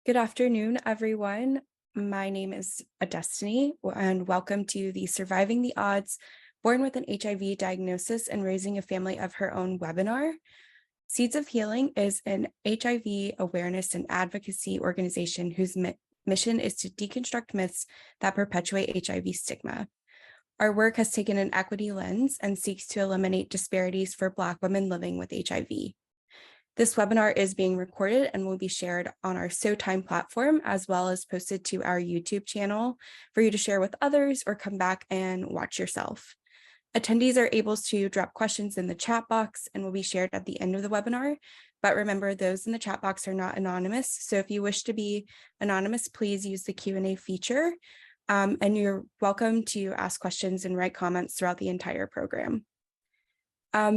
Good afternoon, everyone. My name is Destiny, and welcome to the Surviving the Odds, Born with an HIV Diagnosis and Raising a Family of Her Own webinar. Seeds of Healing is an HIV awareness and advocacy organization whose mission is to deconstruct myths that perpetuate HIV stigma. Our work has taken an equity lens and seeks to eliminate disparities for Black women living with HIV. This webinar is being recorded and will be shared on our SoTime platform, as well as posted to our YouTube channel for you to share with others or come back and watch yourself. Attendees are able to drop questions in the chat box and will be shared at the end of the webinar. But remember, those in the chat box are not anonymous. So if you wish to be anonymous, please use the Q&A feature. And you're welcome to ask questions and write comments throughout the entire program.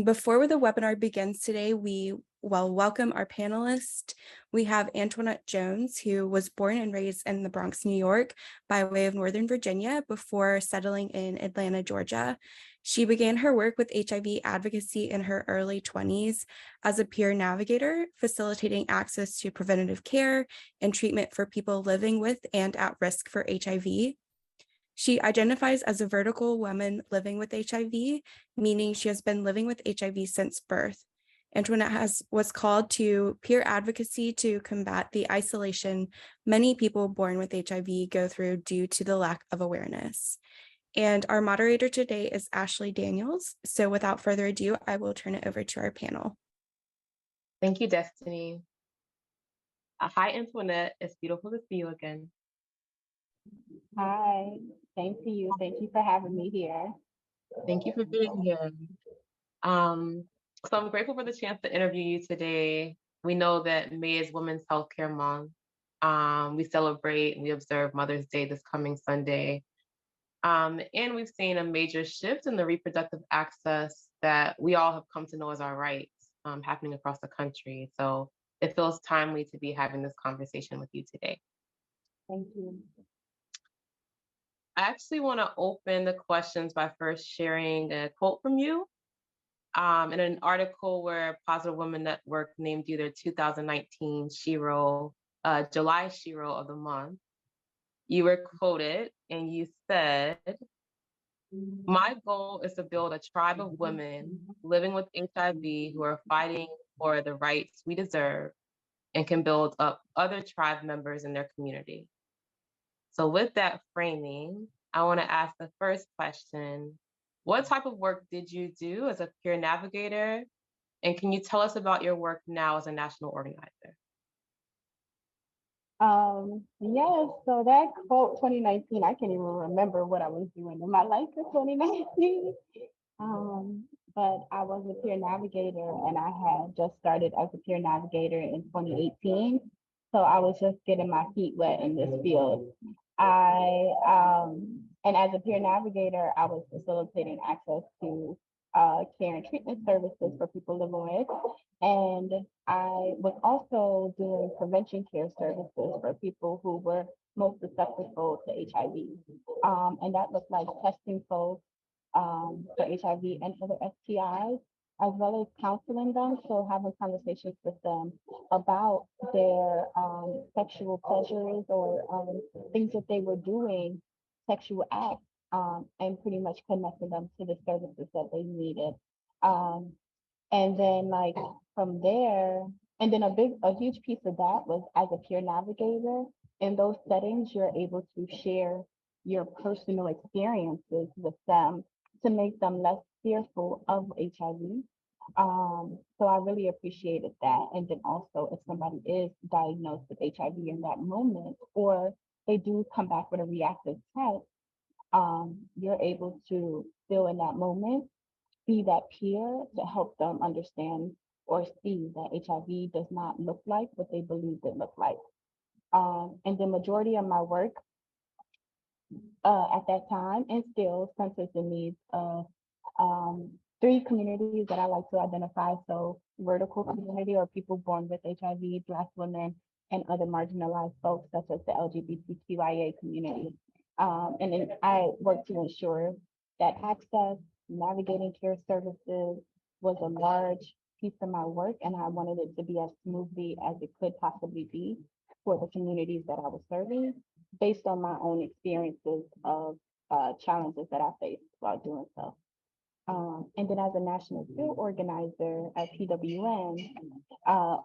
Before the webinar begins today, we will welcome our panelists. We have Antoinette Jones, who was born and raised in the Bronx, New York, by way of Northern Virginia before settling in Atlanta, Georgia. She began her work with HIV advocacy in her early 20s as a peer navigator, facilitating access to preventative care and treatment for people living with and at risk for HIV. She identifies as a vertical woman living with HIV, meaning she has been living with HIV since birth. Antoinette was called to peer advocacy to combat the isolation many people born with HIV go through due to the lack of awareness. And our moderator today is Ashley Daniels. So without further ado, I will turn it over to our panel. Thank you, Destiny. Hi, Antoinette. It's beautiful to see you again. Hi, same to you. Thank you for having me here. Thank you for being here. So I'm grateful for the chance to interview you today. We know that May is Women's Healthcare Month. We celebrate and we observe Mother's Day this coming Sunday. And we've seen a major shift in the reproductive access that we all have come to know as our rights happening across the country. So it feels timely to be having this conversation with you today. Thank you. I actually want to open the questions by first sharing a quote from you in an article where Positive Women Network named you their 2019 Shiro, July Shiro of the month. You were quoted and you said, "My goal is to build a tribe of women living with HIV who are fighting for the rights we deserve and can build up other tribe members in their community." So with that framing, I want to ask the first question. What type of work did you do as a peer navigator? And can you tell us about your work now as a national organizer? Yes, so that quote 2019, I can't even remember what I was doing in my life in 2019. But I was a peer navigator and I had just started as a peer navigator in 2018. So I was just getting my feet wet in this field. And as a peer navigator, I was facilitating access to care and treatment services for people living with. And I was also doing prevention care services for people who were most susceptible to HIV. And that looked like testing folks for HIV and other STIs, as well as counseling them. So having conversations with them about their sexual pleasures or things that they were doing, sexual acts, and pretty much connecting them to the services that they needed. And then like from there, and then a huge piece of that was as a peer navigator, in those settings, you're able to share your personal experiences with them to make them less fearful of HIV. So I really appreciated that. And then also if somebody is diagnosed with HIV in that moment, or they do come back with a reactive test, you're able to still in that moment be that peer to help them understand or see that HIV does not look like what they believed it looked like. And the majority of my work at that time and still centers the needs of three communities that I like to identify. So vertical community or people born with HIV, Black women, and other marginalized folks such as the LGBTQIA community. And then I work to ensure that access, navigating care services was a large piece of my work, and I wanted it to be as smoothly as it could possibly be. for the communities that I was serving based on my own experiences of challenges that I faced while doing so. And then as a national field organizer at PWN,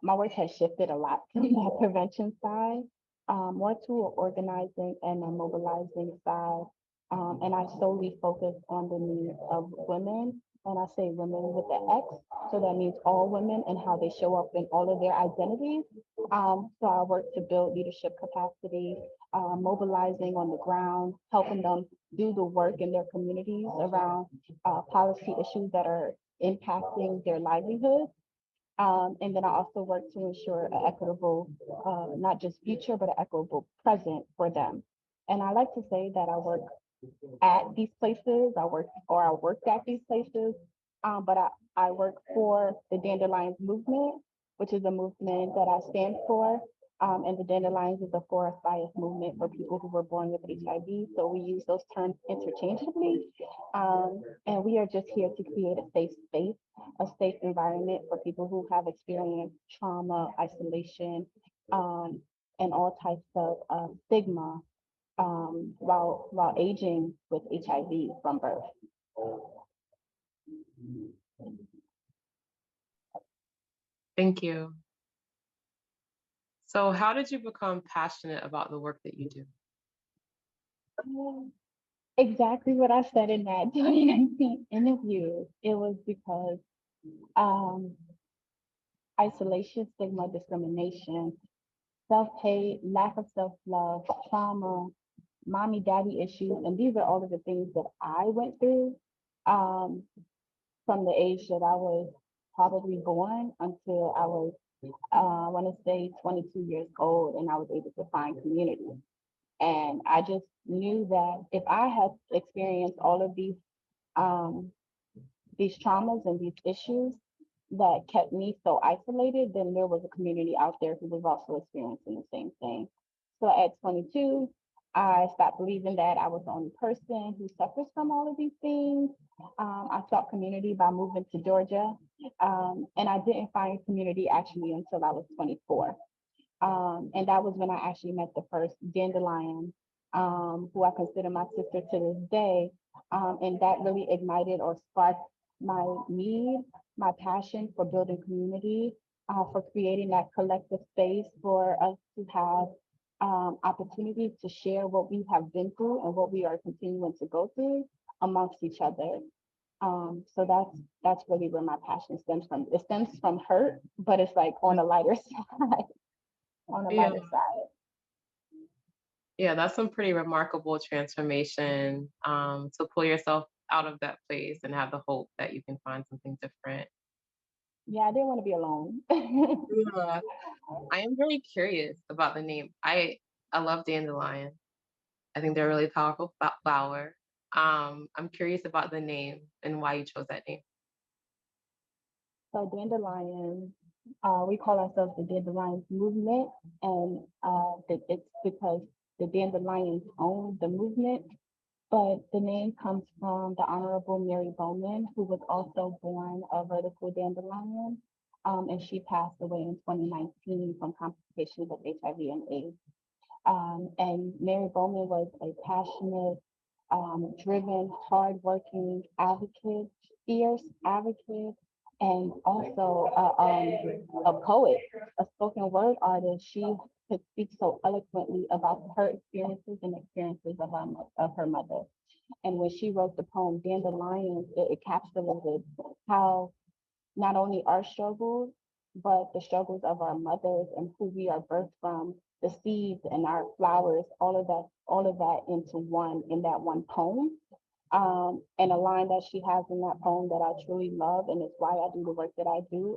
my work has shifted a lot from that prevention side, more to a organizing and a mobilizing side. And I solely focus on the needs of women. And I say women with the X, so that means all women and how they show up in all of their identities. So I work to build leadership capacity, mobilizing on the ground, helping them do the work in their communities around policy issues that are impacting their livelihoods. And then I also work to ensure an equitable, not just future, but an equitable present for them. And I like to say that I work at these places. I worked at these places, but I work for the Dandelions movement, which is a movement that I stand for. And the Dandelions is a forest bias movement for people who were born with HIV. So we use those terms interchangeably. And we are just here to create a safe space, a safe environment for people who have experienced trauma, isolation, and all types of stigma while aging with HIV from birth. Thank you. So how did you become passionate about the work that you do? Exactly what I said in that 2019 interview. It was because um, isolation, stigma, discrimination, self-hate, lack of self-love, trauma, mommy daddy issues, and these are all of the things that I went through um, from the age that I was probably born until I was, I want to say 22 years old, and I was able to find community. And I just knew that if I had experienced all of um, these traumas and these issues that kept me so isolated, then there was a community out there who was also experiencing the same thing. So at 22, I stopped believing that I was the only person who suffers from all of these things. I sought community by moving to Georgia, and I didn't find community actually until I was 24. And that was when I actually met the first dandelion, who I consider my sister to this day. And that really ignited or sparked my need, my passion for building community, for creating that collective space for us to have opportunities to share what we have been through and what we are continuing to go through amongst each other. So that's really where my passion stems from. It stems from hurt, but it's like on a lighter side. On the Yeah. lighter side. Yeah, that's some pretty remarkable transformation, to pull yourself out of that place and have the hope that you can find something different. Yeah, I didn't want to be alone. Yeah. I am very curious about the name. I love dandelion. I think they're a really powerful flower. I'm curious about the name and why you chose that name. So dandelion, we call ourselves the Dandelions movement, and it's because the dandelions own the movement. But the name comes from the Honorable Mary Bowman, who was also born a vertical dandelion, and she passed away in 2019 from complications of HIV and AIDS. And Mary Bowman was a passionate, driven, hardworking advocate, fierce advocate, and also a poet, a spoken word artist. She could speak so eloquently about her experiences and experiences of her mother. And when she wrote the poem Dandelions, it encapsulated how not only our struggles, but the struggles of our mothers and who we are birthed from, the seeds and our flowers, all of that into one in that one poem. And a line that she has in that poem that I truly love, and it's why I do the work that I do,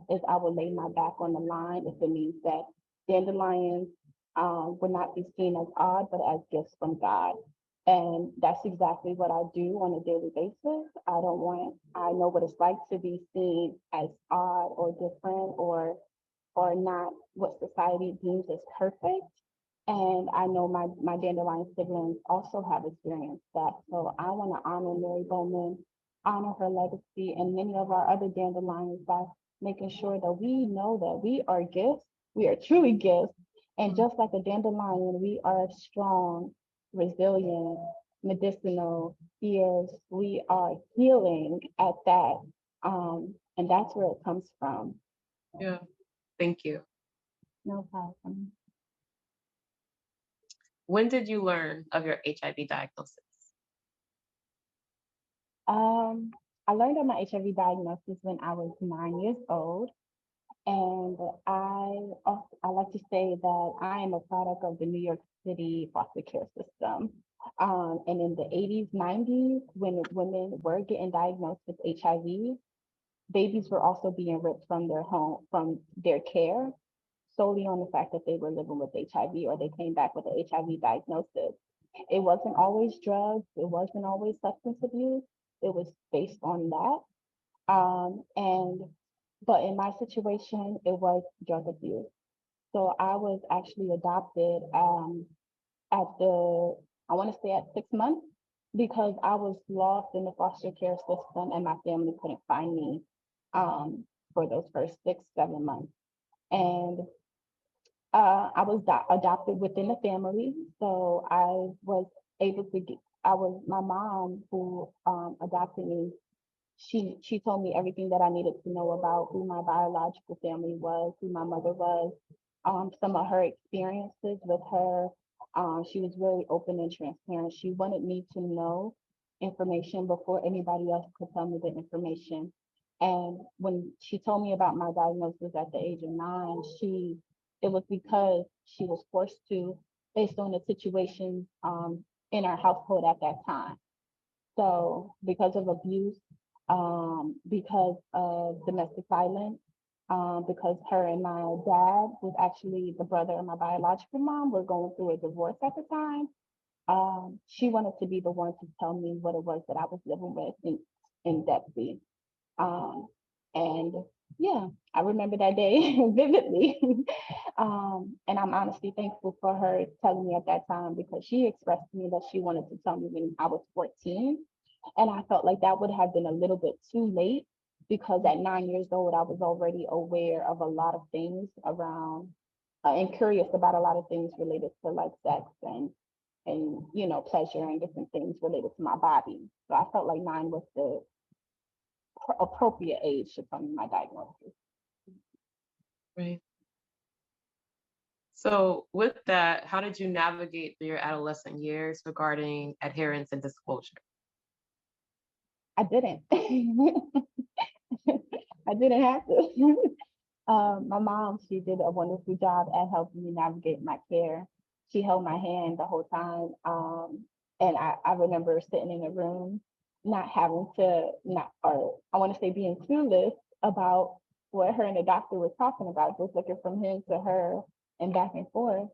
is I will lay my back on the line if it means that dandelions would not be seen as odd, but as gifts from God. And that's exactly what I do on a daily basis. I know what it's like to be seen as odd or different or not what society deems as perfect. And I know my dandelion siblings also have experienced that. So I want to honor Mary Bowman, honor her legacy, and many of our other dandelions by making sure that we know that we are gifts. We are truly gifts, And just like a dandelion, we are strong, resilient, medicinal, fierce. We are healing at that. And that's where it comes from. Yeah. Thank you. No problem. When did you learn of your HIV diagnosis? I learned of my HIV diagnosis when I was 9 years old. And I like to say that I am a product of the New York City foster care system. And in the 80s, 90s, when women were getting diagnosed with HIV, babies were also being ripped from their home, from their care, solely on the fact that they were living with HIV or they came back with an HIV diagnosis. It wasn't always drugs, it wasn't always substance abuse, it was based on that. And but in my situation, it was drug abuse. So I was actually adopted at the, I want to say at 6 months, because I was lost in the foster care system and my family couldn't find me for those first 6, 7 months. And I was adopted within the family. So I was able to get, my mom who adopted me, she told me everything that I needed to know about who my biological family was, who my mother was, some of her experiences with her. She was very open and transparent. She wanted me to know information before anybody else could tell me the information. And when she told me about my diagnosis at the age of 9, it was because she was forced to, based on the situation in our household at that time. So because of abuse, because of domestic violence, because her and my dad was actually the brother of my biological mom, were going through a divorce at the time. She wanted to be the one to tell me what it was that I was living with in depth. Um, and yeah, I remember that day vividly. And I'm honestly thankful for her telling me at that time, because she expressed to me that she wanted to tell me when I was 14. And I felt like that would have been a little bit too late, because at 9 years old, I was already aware of a lot of things around and curious about a lot of things related to like sex and pleasure and different things related to my body. So I felt like 9 was the appropriate age to tell me my diagnosis. Right. So with that, how did you navigate through your adolescent years regarding adherence and disclosure? I didn't. I didn't have to. My mom, she did a wonderful job at helping me navigate my care. She held my hand the whole time. And I remember sitting in a room, not having to, not, or I want to say being clueless about what her and the doctor was talking about, just looking from him to her and back and forth.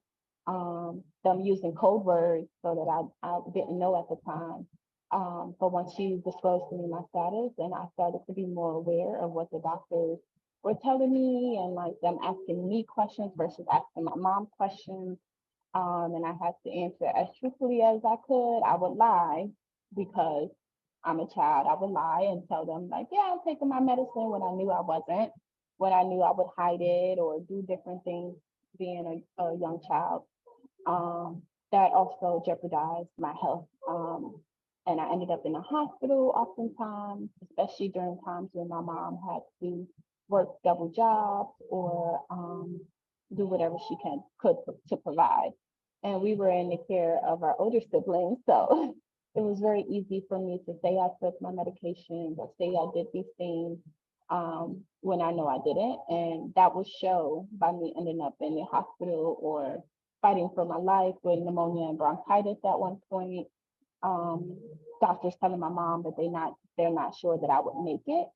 Them using code words so that I didn't know at the time. But once she disclosed to me my status, and I started to be more aware of what the doctors were telling me, and like them asking me questions versus asking my mom questions. And I had to answer as truthfully as I could. I would lie because I'm a child. I would lie and tell them like, yeah, I'm taking my medicine, when I knew I wasn't. When I knew I would hide it or do different things being a young child. Um, that also jeopardized my health. And I ended up in the hospital oftentimes, especially during times when my mom had to work double jobs or do whatever she could to provide. And we were in the care of our older siblings, so it was very easy for me to say I took my medication or say I did these things when I know I didn't, and that would show by me ending up in the hospital or fighting for my life with pneumonia and bronchitis at one point. Um, Doctors telling my mom that they're not sure that I would make it.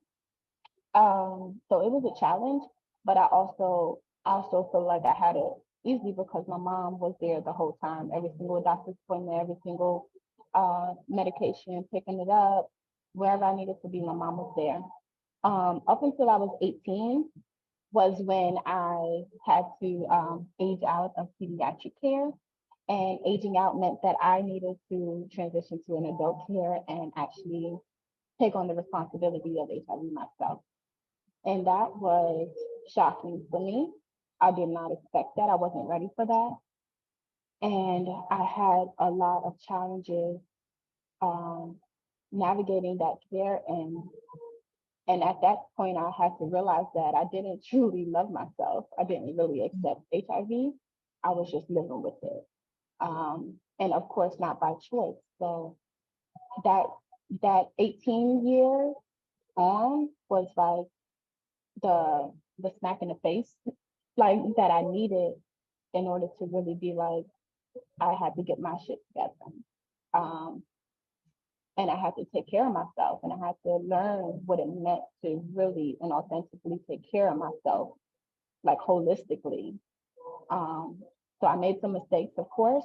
So it was a challenge, but I also feel like I had it easy because my mom was there the whole time, every single doctor's appointment, every single medication, picking it up, wherever I needed to be, my mom was there. Up until I was 18 was when I had to age out of pediatric care. And aging out meant that I needed to transition to an adult care and actually take on the responsibility of HIV myself. And that was shocking for me. I did not expect that. I wasn't ready for that. And I had a lot of challenges um, navigating that care. And at that point, I had to realize that I didn't truly love myself. I didn't really accept HIV. I was just living with it. And of course, not by choice. So that that 18 years on was like the smack in the face, like that I needed in order to really be like, I had to get my shit together. Um, and I had to take care of myself, and I had to learn what it meant to really and authentically take care of myself, like holistically. Um, so I made some mistakes, of course.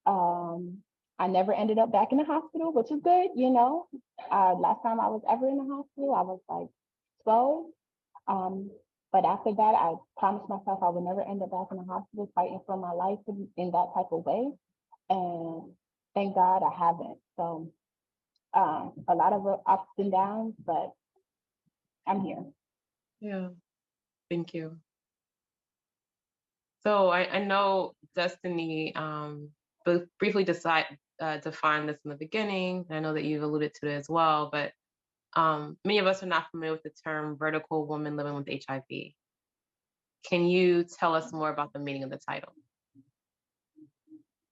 Um, I never ended up back in the hospital, which is good, you know. Last time I was ever in the hospital, I was like 12. But after that, I promised myself I would never end up back in the hospital fighting for my life in that type of way. And thank God I haven't. So a lot of ups and downs, but I'm here. Yeah, thank you. So I know Destiny briefly defined this in the beginning. I know that you've alluded to it as well, but many of us are not familiar with the term vertical woman living with HIV. Can you tell us more about the meaning of the title?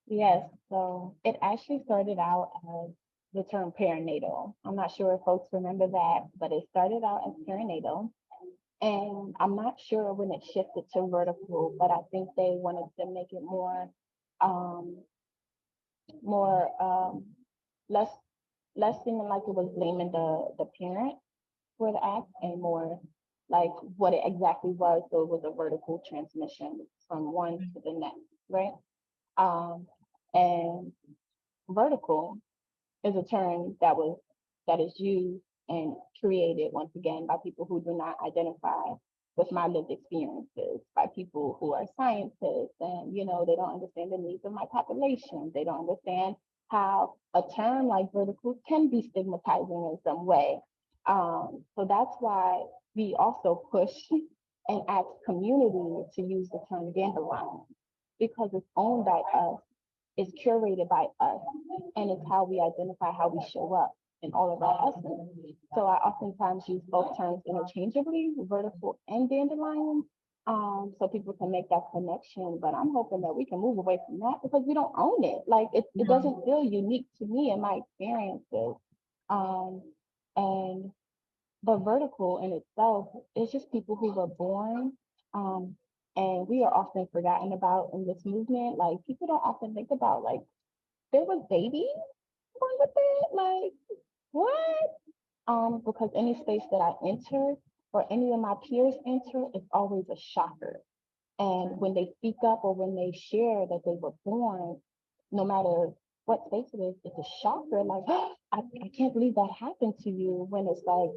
Yes, so it actually started out as the term perinatal. I'm not sure if folks remember that, but it started out as perinatal. And I'm not sure when it shifted to vertical, but I think they wanted to make it um, more less less seeming like it was blaming the parent for the act and more like what it exactly was. So it was a vertical transmission from one to the next, right? Um, and vertical is a term that is used and created once again by people who do not identify with my lived experiences, by people who are scientists, and they don't understand the needs of my population. They don't understand how a term like vertical can be stigmatizing in some way. So that's why we also push and ask community to use the term dandelion because it's owned by us, it's curated by us, and it's how we identify how we show up in all of our essence. So I oftentimes use both terms interchangeably, vertical and dandelion, so people can make that connection. But I'm hoping that we can move away from that because we don't own it. Like it doesn't feel unique to me and my experiences. Um, and the vertical in itself is just people who were born, um, and we are often forgotten about in this movement. Like people don't often think about like there was babies born with it. Like what? Because any space that I enter or any of my peers enter is always a shocker. And when they speak up or when they share that they were born, no matter what space it is, it's a shocker. Like, I can't believe that happened to you. When it's like,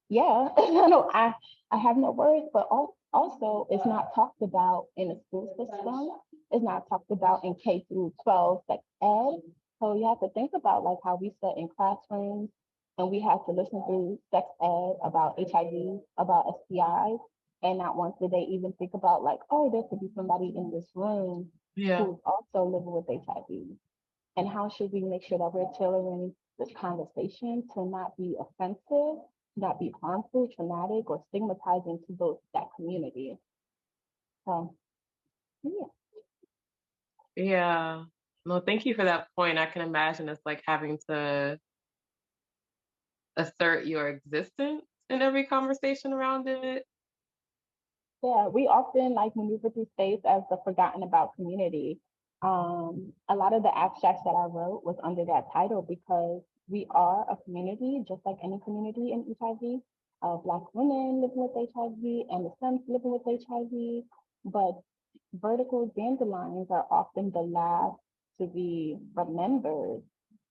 yeah, I have no words, but also it's not talked about in the school system. It's not talked about in K through 12 sex ed. So you have to think about like how we sit in classrooms and we have to listen through sex ed about HIV, about STIs, and not once did they even think about like, oh, there could be somebody in this room Yeah. who's also living with HIV. And how should we make sure that we're tailoring this conversation to not be offensive, not be harmful, traumatic, or stigmatizing to that community? So, yeah. Yeah. No, thank you for that point. I can imagine it's like having to assert your existence in every conversation around it. Yeah, we often like maneuver through space as the forgotten about community. A lot of the abstracts that I wrote was under that title because we are a community, just like any community in HIV, of Black women living with HIV and the Sims living with HIV. But vertical dandelions are often the last to be remembered.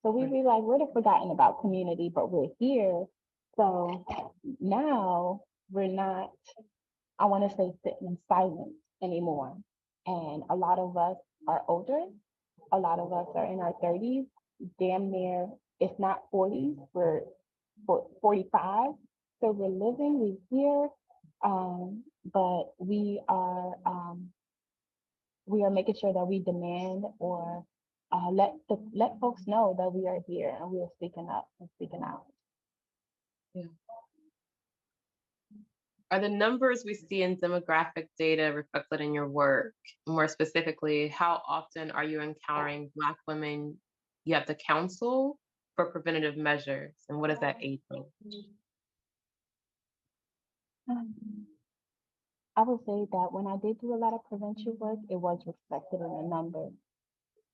So we be like, we're the forgotten about community, but we're here. So now we're not, I want to say, sitting in silence anymore. And a lot of us are older. A lot of us are in our 30s, damn near, if not 40s, we're 45. So we're living, we're here, But we are making sure that we demand or let folks know that we are here and we are speaking up and speaking out. Yeah. Are the numbers we see in demographic data reflected in your work? More specifically, how often are you encountering Black women you have to counsel for preventative measures? And what is that age range? I would say that when I did do a lot of prevention work, it was reflected in the number.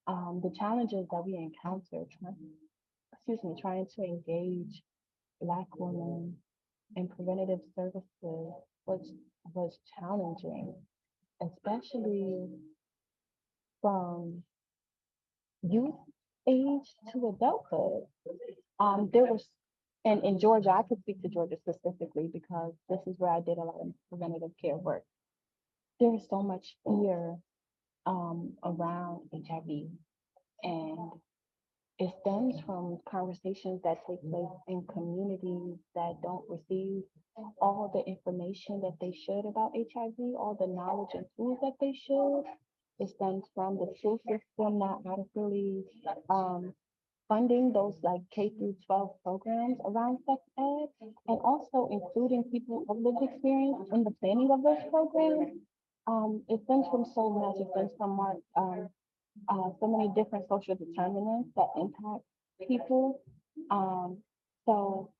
The challenges that we encounter, trying to engage Black women in preventative services was challenging, especially from youth age to adulthood. There was, and in Georgia, I could speak to Georgia specifically because this is where I did a lot of preventative care work. There is so much fear around HIV, and it stems from conversations that take place in communities that don't receive all the information that they should about HIV, all the knowledge and tools that they should. It stems from the school system not adequately funding those like K through 12 programs around sex ed, and also including people of lived experience in the planning of those programs. It stems from so much. It stems from so many different social determinants that impact people. Um, so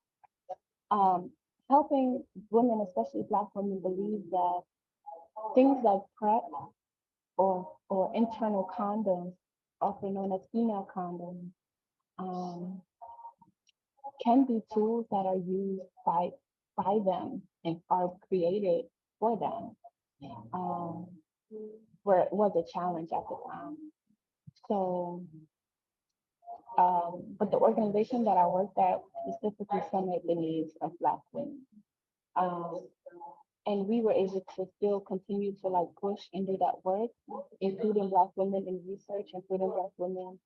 um, helping women, especially Black women, believe that things like PrEP or internal condoms, also known as female condoms, um, can be tools that are used by them and are created for them. Um, where it was a challenge at the time. So but the organization that I worked at specifically met the needs of Black women. Um, and we were able to still continue to like push and do that work, including Black women in research, including Black women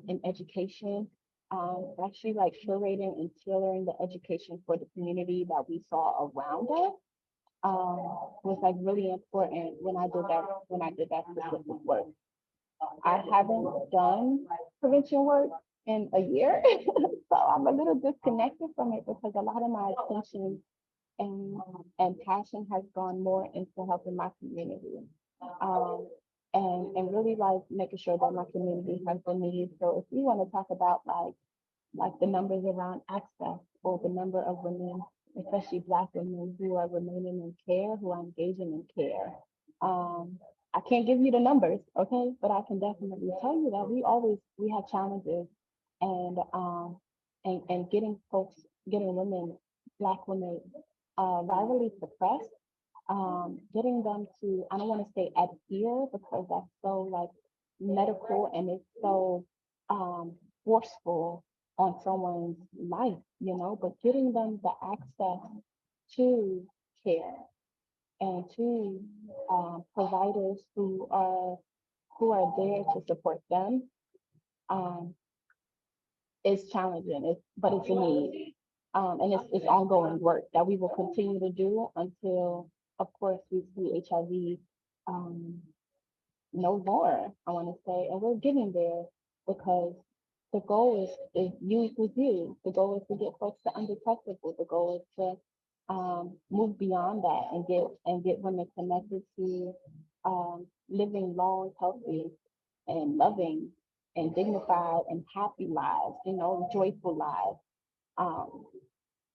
in education, actually like curating and tailoring the education for the community that we saw around us was like really important when I did that specific work. I haven't done prevention work in a year, so I'm a little disconnected from it because a lot of my attention and passion has gone more into helping my community, and really like making sure that my community has the needs. So if we want to talk about like the numbers around access or the number of women, especially Black women who are remaining in care, who are engaging in care. I can't give you the numbers, okay, but I can definitely tell you that we have challenges and getting women, Black women, virally suppressed, getting them to, I don't want to say adhere because that's so like medical and it's so forceful on someone's life, but getting them the access to care and to providers who are there to support them is challenging. But it's a need, and it's ongoing work that we will continue to do until, of course, we see HIV no more. I want to say, and we're getting there because the goal is you equals you. The goal is to get folks to undetectable. The goal is to move beyond that and get women connected to living long, healthy, and loving and dignified and happy lives, joyful lives.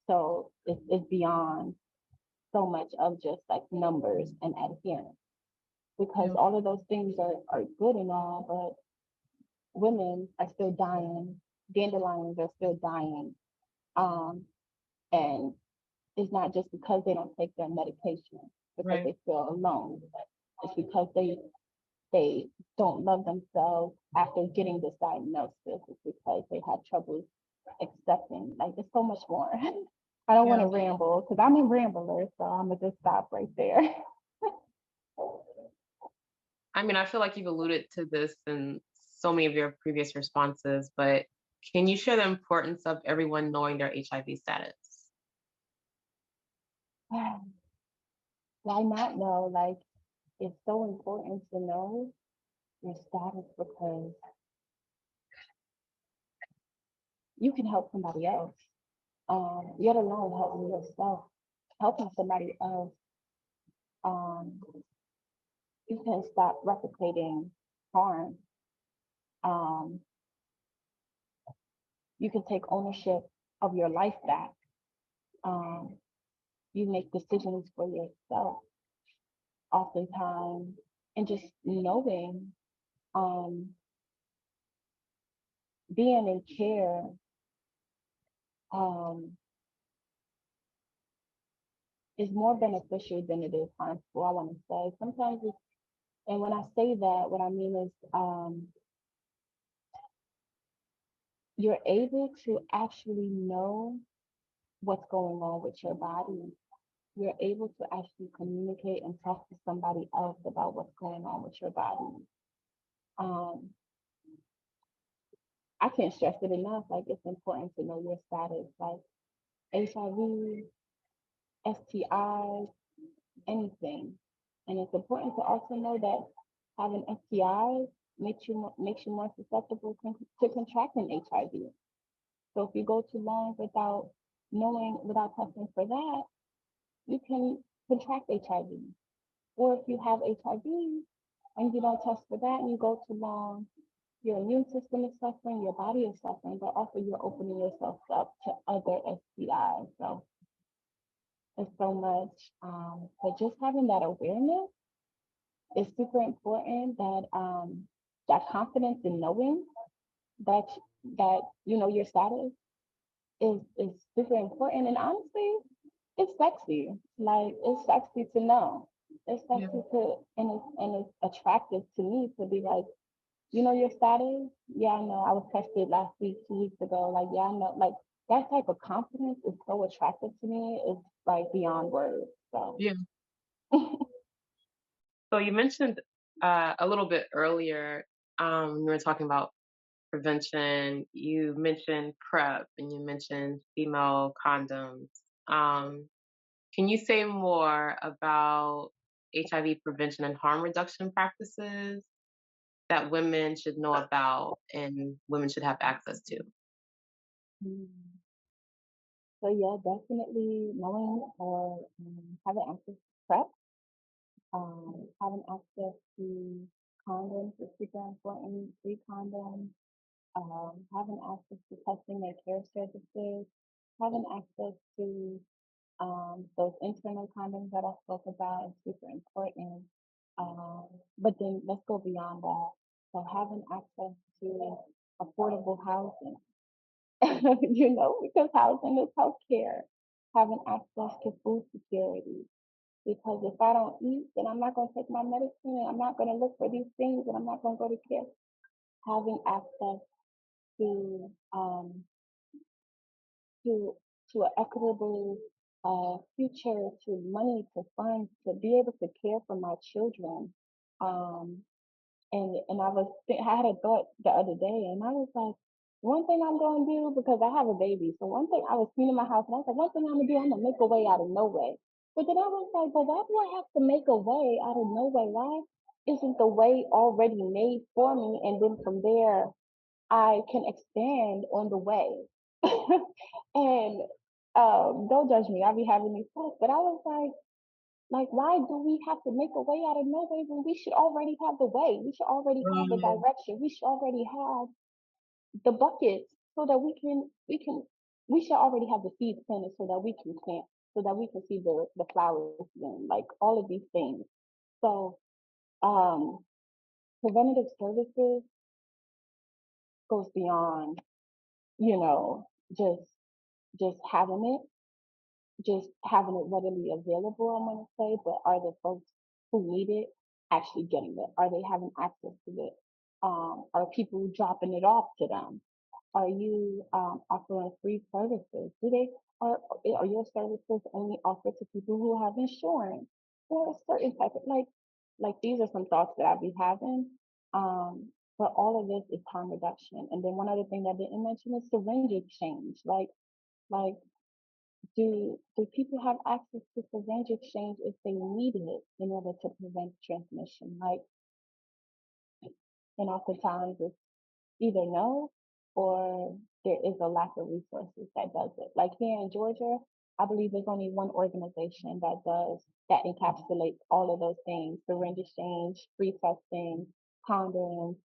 So it's beyond so much of just like numbers and adherence because Yeah. all of those things are good and all, but women are still dying, dandelions are still dying. And it's not just because they don't take their medication, because Right. they feel alone. It's because they don't love themselves after getting this diagnosis. It's because they have trouble accepting. Like there's so much more. I don't want Yeah. to ramble because I'm a rambler, so I'm gonna just stop right there. I mean, I feel like you've alluded to this in so many of your previous responses, but can you share the importance of everyone knowing their HIV status? why not know? Like, it's so important to know your status because you can help somebody else. Yet alone helping yourself, helping somebody else. Um, you can stop replicating harm. Um, you can take ownership of your life back. Um, you make decisions for yourself oftentimes, and just knowing, um, being in care, um, is more beneficial than it is harmful. I want to say sometimes it's, and when I say that, what I mean is, you're able to actually know what's going on with your body. You're able to actually communicate and talk to somebody else about what's going on with your body. Um, I can't stress it enough. Like, it's important to know your status, like HIV, STIs, anything. And it's important to also know that having STIs makes you more susceptible to contracting HIV. So if you go too long without knowing, without testing for that, you can contract HIV. Or if you have HIV and you don't test for that and you go too long, your immune system is suffering, your body is suffering, but also you're opening yourself up to other STIs. So it's so much. But just having that awareness is super important. That confidence in knowing that you know your status is super important. And honestly, it's sexy. Like, it's sexy to know. It's Yeah. sexy to, and it's attractive to me to be like, you know your status? Yeah, I know. I was tested last week, 2 weeks ago. Like, yeah, I know. Like, that type of confidence is so attractive to me. It's like beyond words. So Yeah. So you mentioned a little bit earlier, we were talking about prevention. You mentioned PrEP and you mentioned female condoms. Um, can you say more about HIV prevention and harm reduction practices that women should know about and women should have access to? mm. So yeah, definitely knowing or having access to PrEP, having access to condoms is super important. Free condoms, having access to testing their care services, having access to those internal condoms that I spoke about is super important. But then let's go beyond that. So having access to affordable housing, because housing is healthcare. Having access to food security. Because if I don't eat, then I'm not going to take my medicine, and I'm not going to look for these things, and I'm not going to go to care. Having access to um, to to an equitable future, to money, to funds, to be able to care for my children. Um, and I had a thought the other day, and I was like, one thing I'm gonna do, because I have a baby. So one thing, I was cleaning my house, and I was like, one thing I'm gonna do, I'm gonna make a way out of no way. But then I was like, but why do I have to make a way out of no way? Why isn't the way already made for me? And then from there, I can expand on the way. And don't judge me. I'll be having these thoughts, but I was like, why do we have to make a way out of no way when we should already have the way? We should already have the Mm, direction. We should already have the buckets so that we should already have the seeds planted so that we can plant, so that we can see the flowers bloom, like all of these things. So um preventative services goes beyond, you know, just having it, just having it readily available, I'm going to say, but are the folks who need it actually getting it? Are they having access to it? Are people dropping it off to them? Are you offering free services? Are your services only offered to people who have insurance or a certain type of, like these are some thoughts that I'll be having. But all of this is harm reduction. And then one other thing that I didn't mention is syringe exchange. Like do people have access to syringe exchange if they need it in order to prevent transmission? Like, and oftentimes it's either no or there is a lack of resources that does it. Like here in Georgia, I believe there's only one organization that encapsulates all of those things: syringe exchange, free testing, condoms,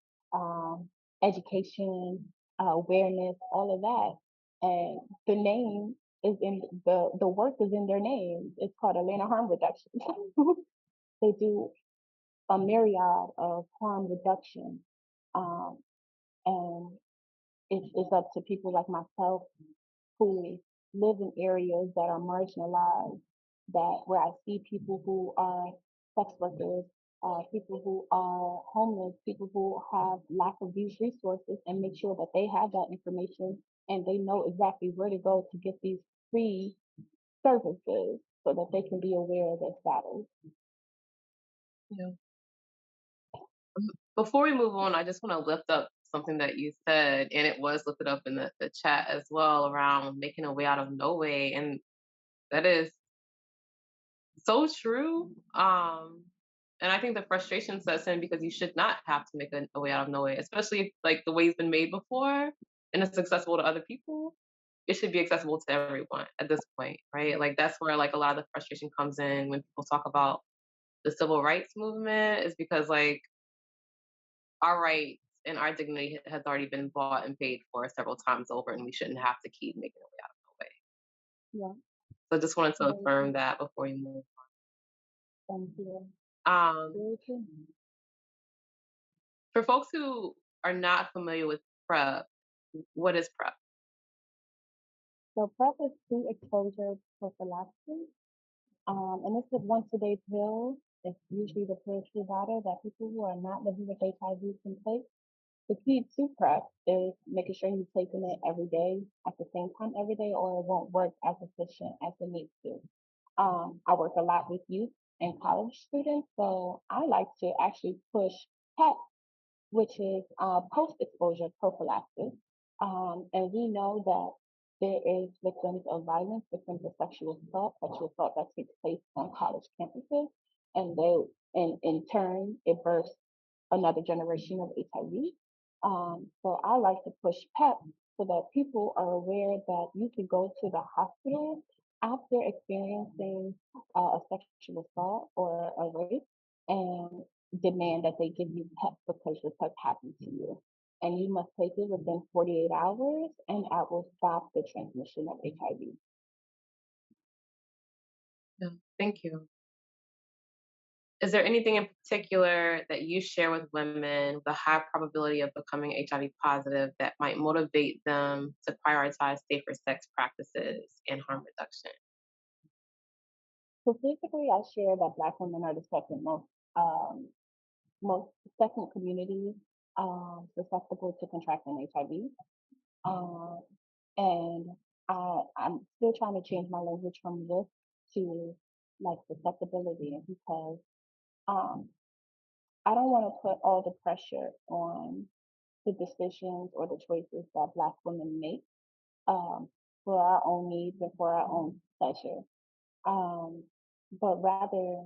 education, awareness, all of that. And the name is in the work is in their name. It's called Atlanta Harm Reduction. They do a myriad of harm reduction. Um, and it's up to people like myself who live in areas that are marginalized, that where I see people who are sex workers, people who are homeless, people who have lack of these resources, and make sure that they have that information and they know exactly where to go to get these free services so that they can be aware of their status. Yeah. Before we move on, I just want to lift up something that you said, and it was lifted up in the chat as well around making a way out of no way. And that is so true. And I think the frustration sets in because you should not have to make a way out of no way, especially if like the way's been made before and it's accessible to other people. It should be accessible to everyone at this point, right? Like that's where like a lot of the frustration comes in when people talk about the civil rights movement, is because like our rights and our dignity has already been bought and paid for several times over, and we shouldn't have to keep making a way out of no way. Yeah. So I just wanted to Very affirm true. that before you move. Thank you. Um, Very true. for folks who are not familiar with PrEP, what is PrEP? So PrEP is pre-exposure prophylaxis. And it's a once a day pill. It's usually the pill tree bottle that people who are not living with HIV can take. The key to PrEP is making sure you're taking it every day at the same time every day, or it won't work as efficient as it needs to. I work a lot with youth and college students, so I like to actually push PrEP, which is post-exposure prophylaxis. And we know that there is victims of violence, victims of sexual assault that takes place on college campuses, and in turn, it births another generation of HIV. So I like to push PEP so that people are aware that you can go to the hospital after experiencing a sexual assault or a rape and demand that they give you PEP because the PEP happened to you. And you must take it within 48 hours, and that will stop the transmission of HIV. Yeah, thank you. Is there anything in particular that you share with women with a high probability of becoming HIV positive that might motivate them to prioritize safer sex practices and harm reduction? Specifically, I share that Black women are the um, most second community susceptible to contracting HIV. Um, and I'm still trying to change my language from risk to like susceptibility because um, I don't want to put all the pressure on the decisions or the choices that Black women make um, for our own needs and for our own pleasure. Um, but rather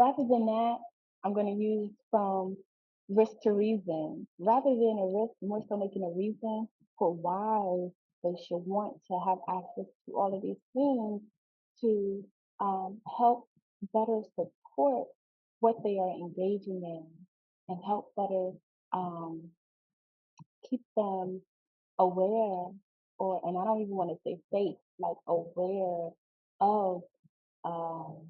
Rather than that, I'm going to use from risk to reason. Rather than a risk, more so making a reason for why they should want to have access to all of these things to help better support what they are engaging in and help better um, keep them aware, or, and I don't even want to say safe, like aware of um,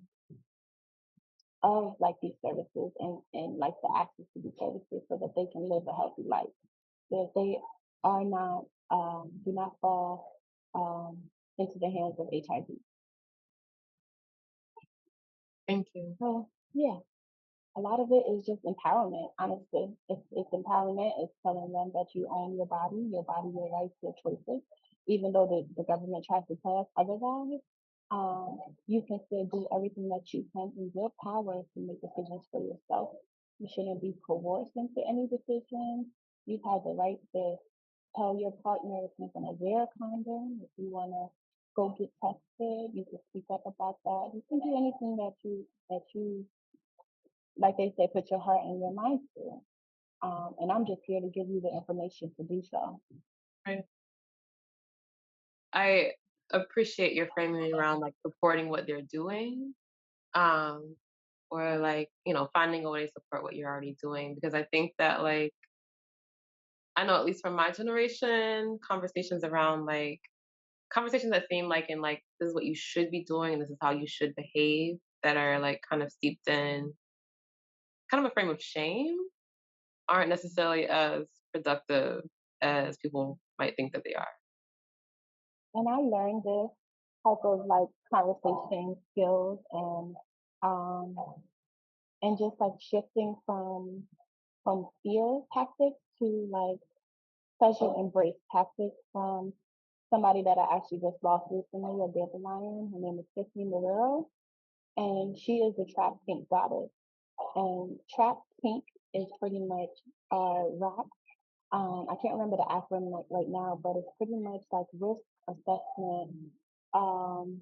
like these services and like the access to these services so that they can live a healthy life. So if they are not, do not fall into the hands of HIV. Thank you. So yeah, a lot of it is just empowerment, honestly. It's empowerment. It's telling them that you own your body, your rights, your choices. Even though the government tries to tell us otherwise, you can still do everything that you can in your power to make decisions for yourself. You shouldn't be coerced into any decision. You have the right to tell your partner if you're gonna wear a condom, if you wanna go get tested, you can speak up about that. You can do anything that you like they say, put your heart and your mind to. And I'm just here to give you the information to do so. Right. I appreciate your framing around like supporting what they're doing, um, or like, finding a way to support what you're already doing. Because I think that like I know at least from my generation, conversations around like conversations that seem like in like this is what you should be doing and this is how you should behave that are like kind of steeped in kind of a frame of shame aren't necessarily as productive as people might think that they are. And I learned this type of like conversation skills um and just like shifting from fear tactics to like pleasure embrace tactics from somebody that I actually just lost recently, a dandelion. Her name is Tiffany Morero, and she is the trap pink goddess. And trap pink is pretty much rap. I can't remember the acronym like right now, but it's pretty much like risk assessment, um,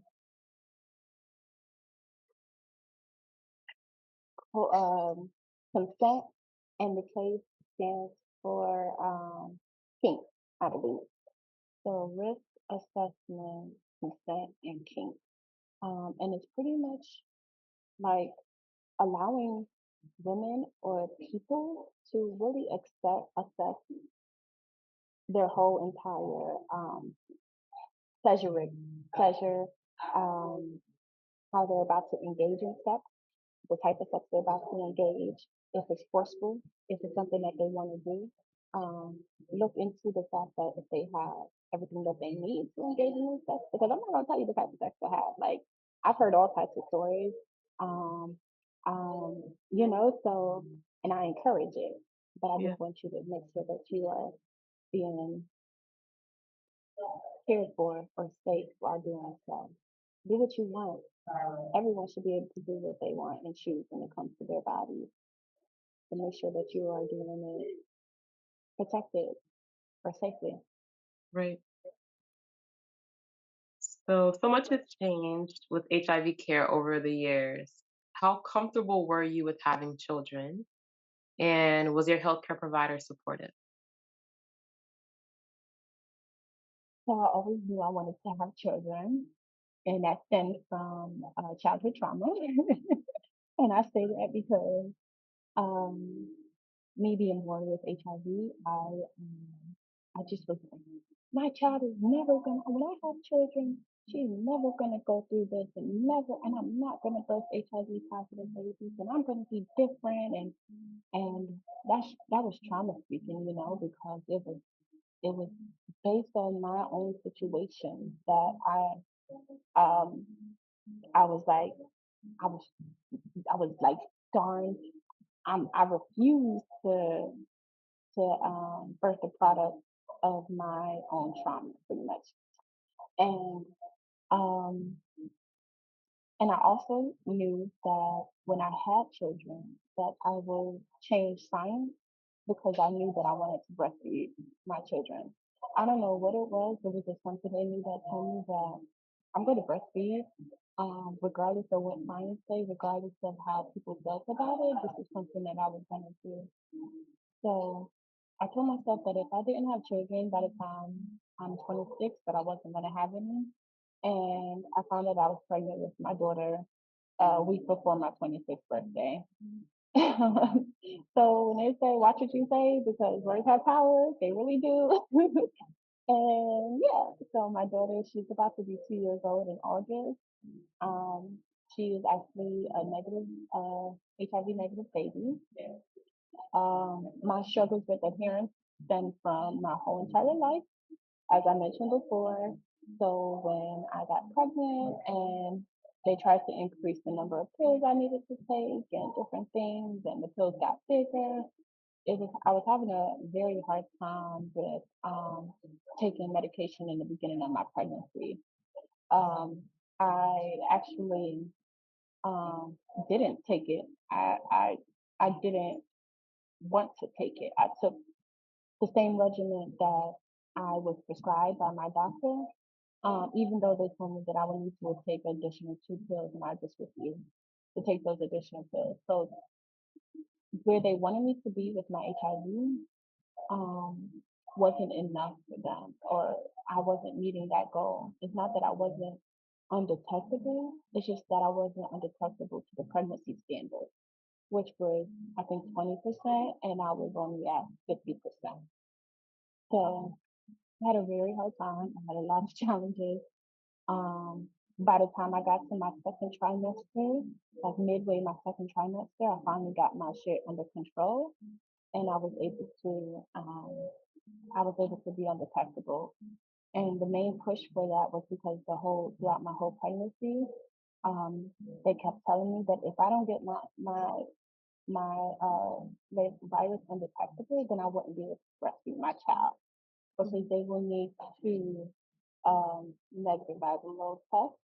consent, and the K stands for kink, I believe. So risk assessment, consent, and kink. And it's pretty much like allowing women or people to really assess their whole entire pleasure, pleasure, um, how they're about to engage in sex, the type of sex they're about to engage, if it's forceful, if it's something that they want to do. Look into the fact that if they have everything that they need to engage in sex, because I'm not gonna tell you the type of sex to have. Like I've heard all types of stories. Um, so and I encourage it, but I Yeah. just want you to make sure that you are being cared for or safe while doing so. Do what you want. Everyone should be able to do what they want and choose when it comes to their bodies. To make sure that you are doing it protected or safely. Right. So much has changed with HIV care over the years. How comfortable were you with having children? And was your healthcare provider supportive? So I always knew I wanted to have children, and that stemmed from childhood trauma. And I say that because um, me being born with HIV, I just was like, my child is never gonna. When I have children, she's never gonna go through this, and never, and I'm not gonna birth HIV positive babies, and I'm gonna be different, and that was trauma speaking, because it was based on my own situation that um I was like I was I was like darn I refused to birth a product of my own trauma pretty much. And um and I also knew that when I had children that I would change science because I knew that I wanted to breastfeed my children. I don't know what it was, but it was just something in me that told me that I'm going to breastfeed, regardless of what science say, regardless of how people felt about it. This is something that I was going to do. So I told myself that if I didn't have children by the time I'm 26, that I wasn't going to have any. And I found out I was pregnant with my daughter a week before my 26th birthday. So when they say watch what you say because words have power, they really do. And yeah, so my daughter, she's about to be 2 years old in August. Um, she is actually a negative, HIV negative baby. My struggles with adherence stem from my whole entire life, as I mentioned before. So when I got pregnant and they tried to increase the number of pills I needed to take and different things, and the pills got bigger. I was having a very hard time with taking medication in the beginning of my pregnancy. Um, I actually didn't take it. I didn't want to take it. I took the same regimen that I was prescribed by my doctor, even though they told me that I would need to take additional 2 pills, and I just refused to take those additional pills. So where they wanted me to be with my HIV, um, wasn't enough for them, or I wasn't meeting that goal. It's not that I wasn't undetectable, it's just that I wasn't undetectable to the pregnancy standard, which was, I think, 20%, and I was only at 50%. So I had a very hard time. I had a lot of challenges. Um, by the time I got to my second trimester, like midway my second trimester, I finally got my shit under control, and I was able to be undetectable. And the main push for that was because throughout my whole pregnancy, they kept telling me that if I don't get my virus undetectable, then I wouldn't be able to breastfeed my child, because they will need to negative viral load test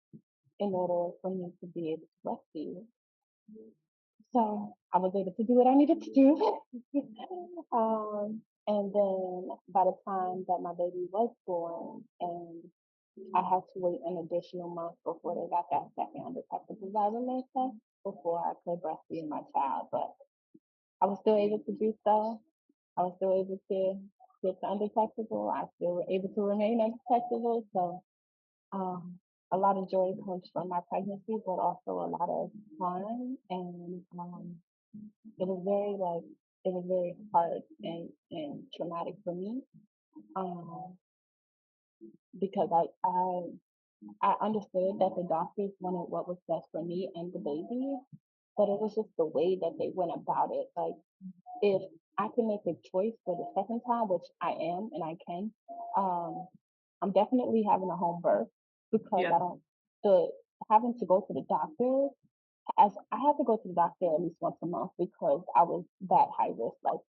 in order for me to be able to breastfeed. So I was able to do what I needed to do. And then by the time that my baby was born, and I had to wait an additional month before they got that second undetectable viral load test before I could breastfeed my child. But I was still able to do so. I was still able to get to undetectable. I still were able to remain undetectable. So um, a lot of joy comes from my pregnancy, but also a lot of fun. And it was very hard and traumatic for me, um, because I understood that the doctors wanted what was best for me and the baby, but it was just the way that they went about it. Like, if I can make a choice for the second time, which I am and I can, um, I'm definitely having a home birth, because Yeah. I don't the having to go to the doctor, as I had to go to the doctor at least once a month because I was that high risk. Like,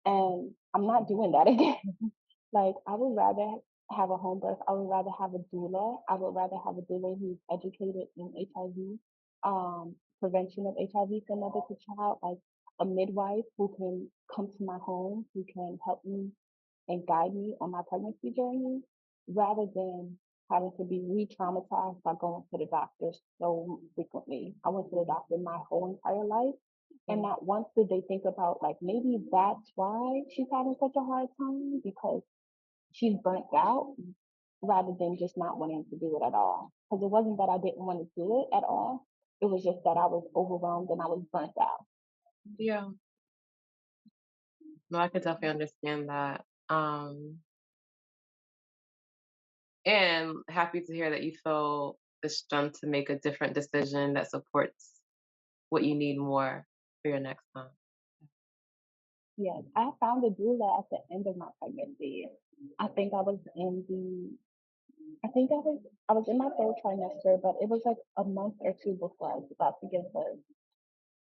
and I'm not doing that again. Like, I would rather have a home birth. I would rather have a doula. I would rather have a doula who's educated in HIV, prevention of HIV from mother to child, like a midwife who can come to my home, who can help me and guide me on my pregnancy journey, rather than having to be re-traumatized by going to the doctor so frequently. I went to the doctor my whole entire life, and not once did they think about, like, maybe that's why she's having such a hard time, because she's burnt out, rather than just not wanting to do it at all. Because it wasn't that I didn't want to do it at all. It was just that I was overwhelmed and I was burnt out. Yeah. No, I could definitely understand that. And happy to hear that you feel the strength to make a different decision that supports what you need more for your next time. Yes, I found a doula at the end of my pregnancy. I think I was in the I was in my third trimester, but it was like a month or two before I was about to give birth.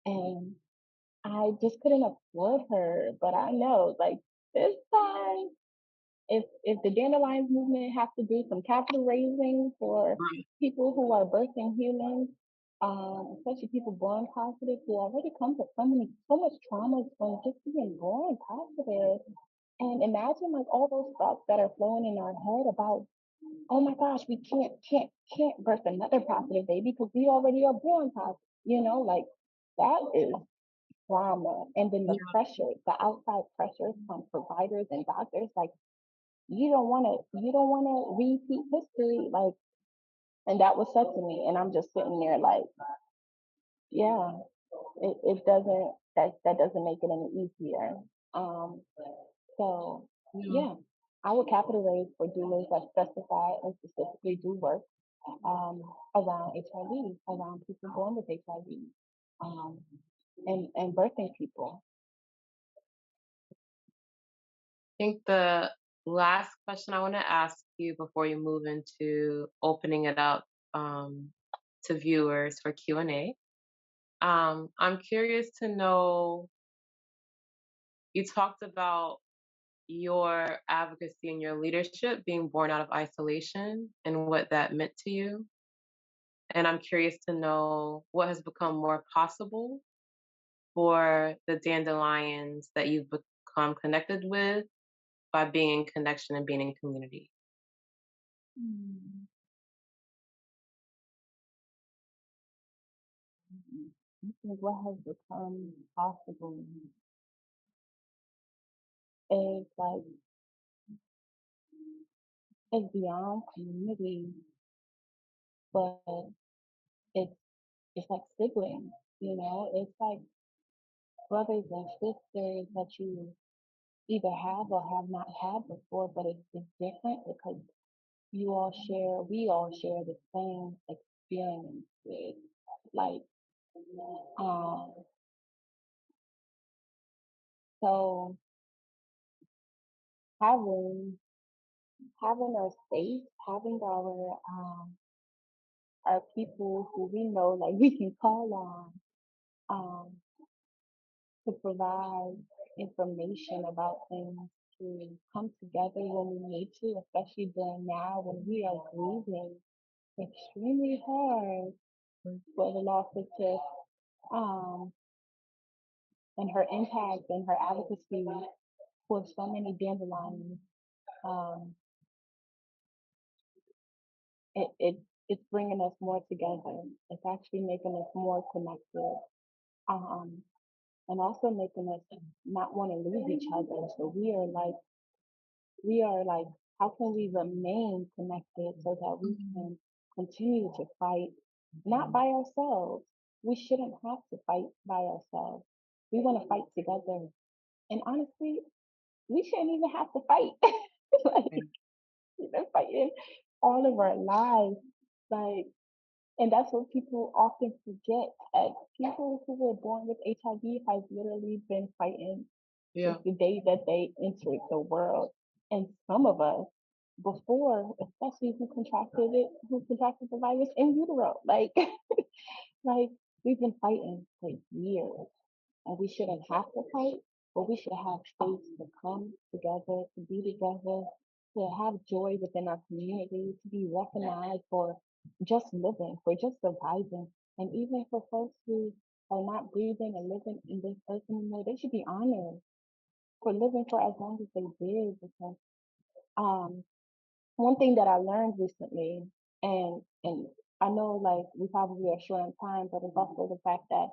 And I just couldn't afford her. But I know, like, this time, if the dandelions movement has to do some capital raising for Right. people who are birthing humans, especially people born positive, who already come with so much trauma from just being born positive. And imagine, like, all those thoughts that are flowing in our head about, oh my gosh, we can't birth another positive baby because we already are born positive. Like, that is trauma. And then the Yeah. pressure, the outside pressure from providers and doctors, like, you don't wanna repeat history, like, and that was said to me, and I'm just sitting there like, yeah, it doesn't that doesn't make it any easier. Um, so Yeah. yeah, I would capital raise for doulas that specify and specifically do work around HIV, around people born with HIV, um, and birthing people. I think the last question I want to ask you before you move into opening it up um, to viewers for Q&A. I'm curious to know, you talked about your advocacy and your leadership being born out of isolation and what that meant to you. And I'm curious to know what has become more possible for the dandelions that you've become connected with, by being in connection and being in community. Mm. I think what has become possible is like it's beyond community, but it's it's like siblings, you know? It's like brothers and sisters that you either have or have not had before, but it's different because we all share the same experiences. Like, um, so having having our space, having our people who we know like we can call on um to provide information about things, to come together when we need to, especially during now when we are grieving extremely hard for the loss of Tiff, um, and her impact and her advocacy for so many dandelions. Um, it it's bringing us more together. It's actually making us more connected, um, and also making us not want to lose each other. So we are like, how can we remain connected so that we Mhm. can continue to fight, not by ourselves. We shouldn't have to fight by ourselves. We want to fight together. And honestly, we shouldn't even have to fight. Like, Right. we've been fighting all of our lives. Like, and that's what people often forget. People who were born with HIV have literally been fighting since Yeah. the day that they entered the world. And some of us before, especially who contracted the virus in utero, like, like we've been fighting for years, and we shouldn't have to fight, but we should have space to come together, to be together, to have joy within our community, to be recognized for just living, for just surviving, and even for folks who are not breathing and living in this earth anymore, they should be honored for living for as long as they did. Because um, one thing that I learned recently, and I know like we probably are short on time, but it's also the fact that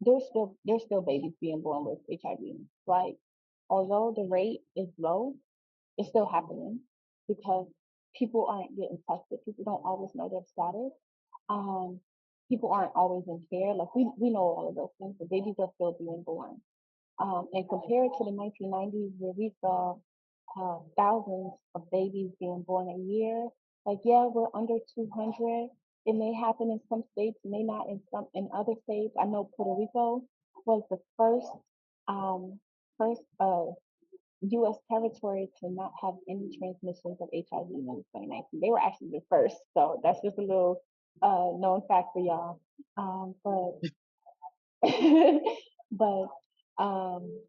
there's still babies being born with HIV. Like, although the rate is low, it's still happening because people aren't getting tested. People don't always know their status. Um, People aren't always in care. Like, we know all of those things, but babies are still being born. And compared to the 1990s, where we saw thousands of babies being born a year, like, yeah, we're under 200. It may happen in some states, may not in other states. I know Puerto Rico was the first U.S. territory to not have any transmissions of HIV in 2019. They were actually the first, so that's just a little known fact for y'all. But but um,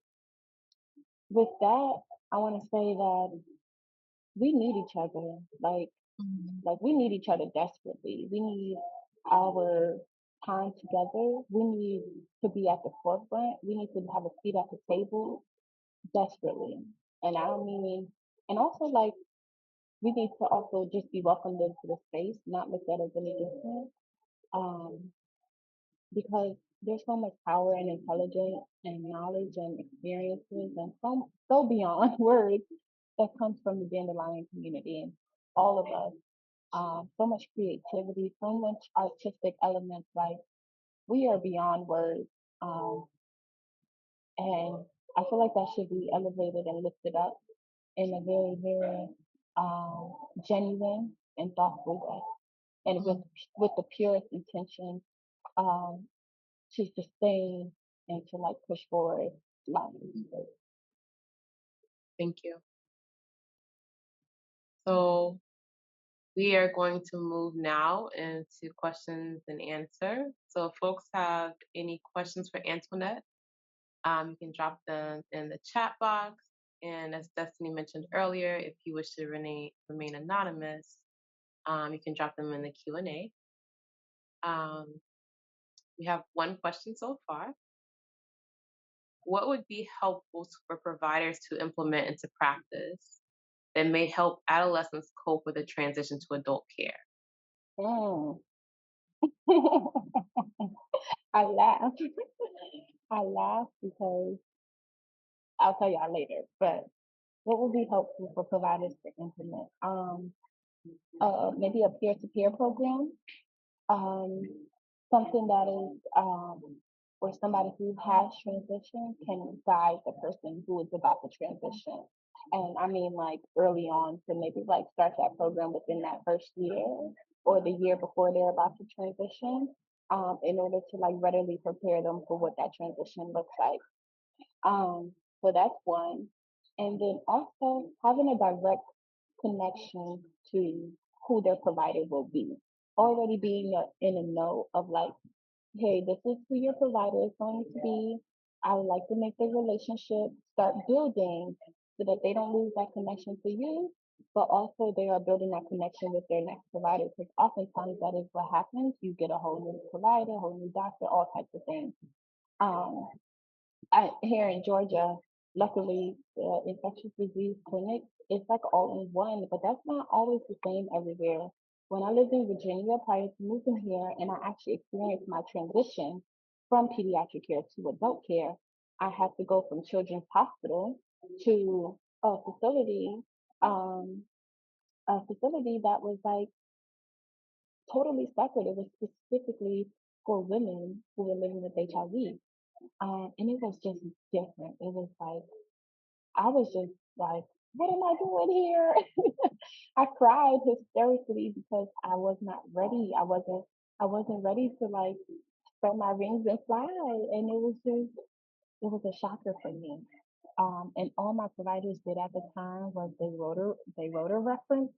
with that, I want to say that we need each other. Mhm. Like we need each other desperately. We need our time together. We need to be at the forefront. We need to have a seat at the table desperately. And I don't mean, and also like we need to also just be welcomed into the space, not looked at as any different. Um, because there's so much power and intelligence and knowledge and experiences and so beyond words that comes from the dandelion community and all of us. So much creativity, so much artistic elements. Like, we are beyond words, um, and I feel like that should be elevated and lifted up in a very, very um, genuine and thoughtful way, and Mhm. with the purest intention, um, to sustain and to like push forward life. Thank you. So we are going to move now into questions and answer. So if folks have any questions for Antoinette, you can drop them in the chat box. And as Destiny mentioned earlier, if you wish to remain anonymous, you can drop them in the Q&A. Um, we have one question so far. what would be helpful for providers to implement into practice that may help adolescents cope with the transition to adult care? Mm. I laugh. I laugh because I'll tell y'all later. But what would be helpful for providers to implement? Maybe a peer-to-peer program, um, something that is where somebody who has transitioned can guide the person who is about to transition. And I mean, like early on, to maybe like start that program within that first year or the year before they're about to transition, in order to like readily prepare them for what that transition looks like. Um, so that's one. And then also having a direct connection to who their provider will be. Already being in a know of like, hey, this is who your provider is going to be. I would like to make the relationship start building so that they don't lose that connection to you, but also they are building that connection with their next provider. Because oftentimes that is what happens. You get a whole new provider, a whole new doctor, all types of things. Um, here in Georgia, luckily, the infectious disease clinic is like all in one, but that's not always the same everywhere. When I lived in Virginia prior to moving here, and I actually experienced my transition from pediatric care to adult care, I had to go from Children's Hospital to facility, um, a facility that was like totally separate. It was specifically for women who were living with HIV. And it was just different. It was like I was just like, what am I doing here? I cried hysterically because I was not ready. I wasn't ready to like spread my wings and fly. And it was a shocker for me. And all my providers did at the time was they wrote a reference,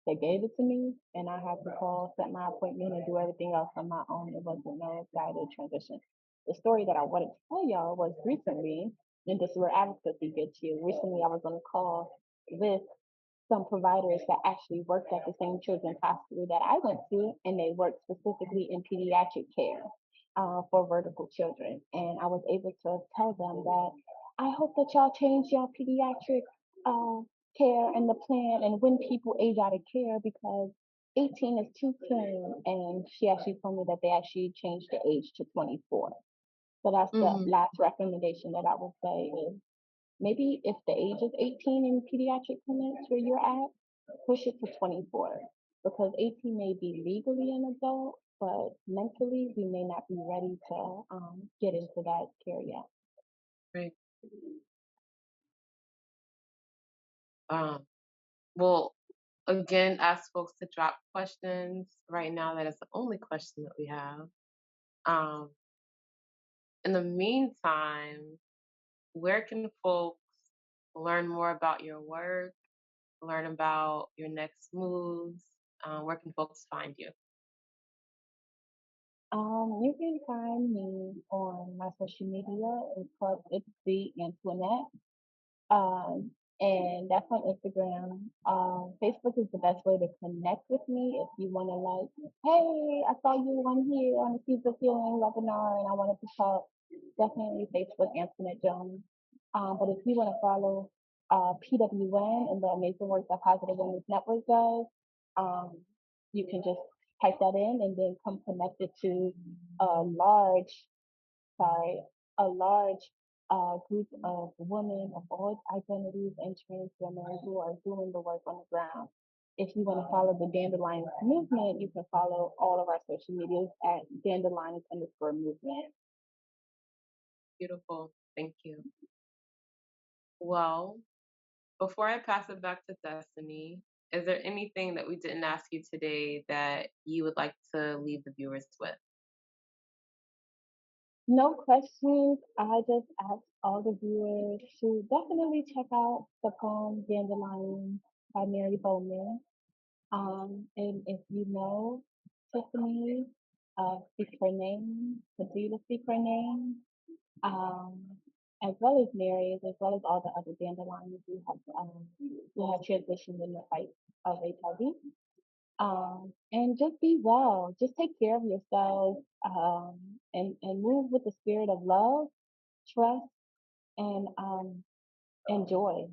they gave it to me, and I had to call, set my appointment, and do everything else on my own. It wasn't no guided transition. The story that I wanted to tell y'all was recently, and this is where advocacy gets you. Recently, I was on a call with some providers that actually worked at the same children's hospital that I went to, and they worked specifically in pediatric care for vertical children. And I was able to tell them that I hope that y'all change y'all pediatric uh, care and the plan and when people age out of care because 18 is too soon. And she actually told me that they actually changed the age to 24. So that's the Mhm. last recommendation that I would say is maybe if the age is 18 in pediatric clinics where you're at, push it to 24 because 18 may be legally an adult, but mentally we may not be ready to get into that care yet. Right. Um, well, again, ask folks to drop questions. Right now, that is the only question that we have. Um, in the meantime, where can folks learn more about your work, learn about your next moves? Where can folks find you? You can find me on my social media. It's the Antoinette. Um, and that's on Instagram. Facebook is the best way to connect with me if you want to like, hey, I saw you on here on the Seeds of Healing webinar and I wanted to talk. Definitely Facebook Antoinette Jones. But if you want to follow PWN and the amazing work that Positive Women's Network does, um, you can just type that in and then come connected to a large by a large group of women of all identities and trans women who are doing the work on the ground. If you want to follow the Dandelions movement, you can follow all of our social medias at dandelions underscore movement. Beautiful. Thank you. Well, before I pass it back to Destiny, is there anything that we didn't ask you today that you would like to leave the viewers with? No questions. I just ask all the viewers to definitely check out the poem Dandelions by Mary Bowman. And if you know Tiffany, speak her name, continue to speak her name, um, as well as Mary's, as well as all the other dandelions who have transitioned in the fight of HIV. And just be well. Just take care of yourselves, and move with the spirit of love, trust, and enjoy.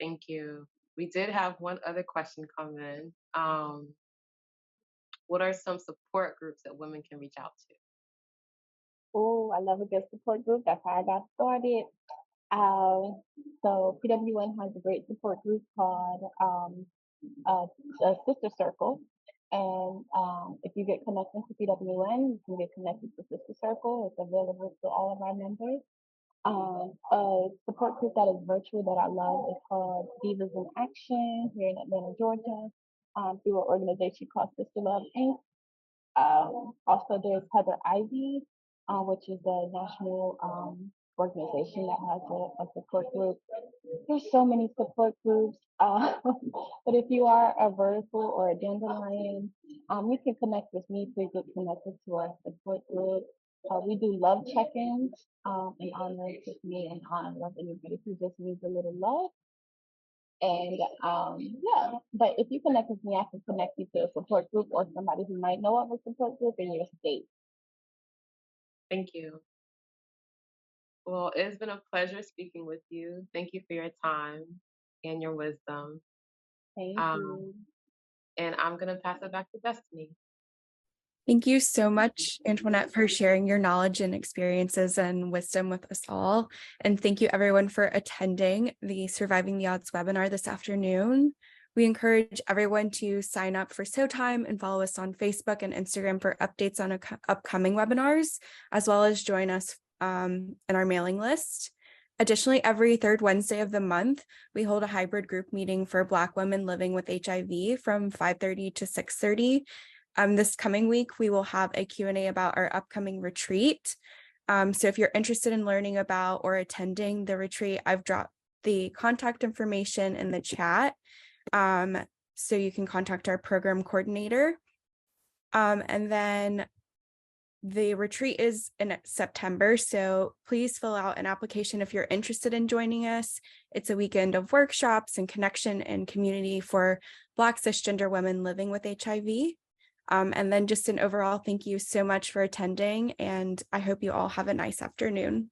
Thank you. We did have one other question come in. What are some support groups that women can reach out to? Oh, I love a good support group. That's how I got started. Um, so PWN has a great support group called uh, Sister Circle. And if you get connected to PWN, you can get connected to Sister Circle. It's available to all of our members. A support group that is virtual that I love is called Divas in Action here in Atlanta, Georgia, through an organization called Sister Love Inc. Also, there's Heather Ivy, which is a national organization that has a support group. There's so many support groups. But if you are a vertical or a dandelion, you can connect with me to get connected to our support group. We do love check-ins and honor with me and honor love anybody who just needs a little love. And yeah, but if you connect with me, I can connect you to a support group or somebody who might know of a support group in your state. Thank you. Well, it's been a pleasure speaking with you. Thank you for your time and your wisdom. Thank Um, you. and I'm going to pass it back to Destiny. Thank you so much, Antoinette, for sharing your knowledge and experiences and wisdom with us all. And thank you everyone for attending the Surviving the Odds webinar this afternoon. We encourage everyone to sign up for SoTime and follow us on Facebook and Instagram for updates on upcoming webinars, as well as join us in our mailing list. Additionally, every third Wednesday of the month, we hold a hybrid group meeting for Black women living with HIV from 5:30 to 6:30. This coming week, we will have a Q&A about our upcoming retreat. So if you're interested in learning about or attending the retreat, I've dropped the contact information in the chat. So you can contact our program coordinator. And then the retreat is in September, so please fill out an application if you're interested in joining us. It's a weekend of workshops and connection and community for Black cisgender women living with HIV. And then just an overall thank you so much for attending, and I hope you all have a nice afternoon.